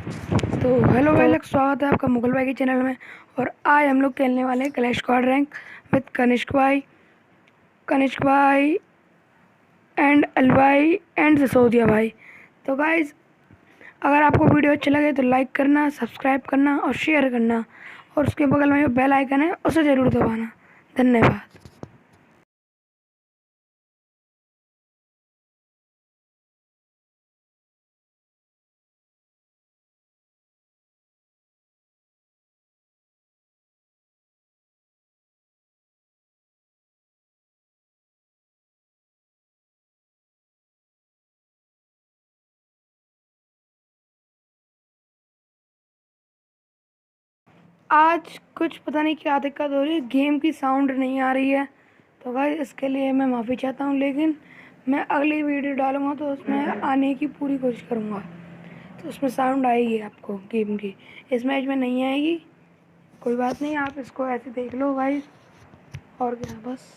तो हेलो भाई लोग, स्वागत है आपका मुगल भाई के चैनल में। और आज हम लोग खेलने वाले हैं clash squad rank with Kanishk भाई एंड अलवाई एंड सिसोदिया भाई। तो गाइज, अगर आपको वीडियो अच्छा लगे तो लाइक करना, सब्सक्राइब करना और शेयर करना, और उसके बगल में जो बेल आइकन है उसे ज़रूर दबाना। धन्यवाद। आज कुछ पता नहीं क्या दिक्कत हो रही है, गेम की साउंड नहीं आ रही है। तो गाइस, इसके लिए मैं माफ़ी चाहता हूँ, लेकिन मैं अगली वीडियो डालूँगा तो उसमें आने की पूरी कोशिश करूँगा। तो उसमें साउंड आएगी आपको गेम की, इस मैच में नहीं आएगी। कोई बात नहीं, आप इसको ऐसे देख लो गाइस। और क्या, बस।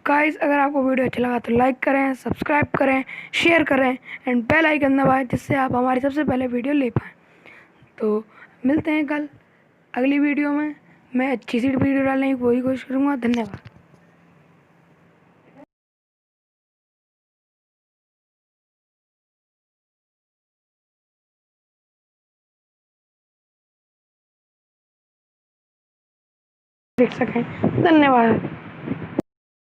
गाइस अगर आपको वीडियो अच्छा लगा तो लाइक करें, सब्सक्राइब करें, शेयर करें एंड बेल आइकन दबाएं, जिससे आप हमारी सबसे पहले वीडियो ले पाएँ। तो मिलते हैं कल अगली वीडियो में। मैं अच्छी सी वीडियो डालने की पूरी कोशिश करूँगा। धन्यवाद। देख सकें। धन्यवाद।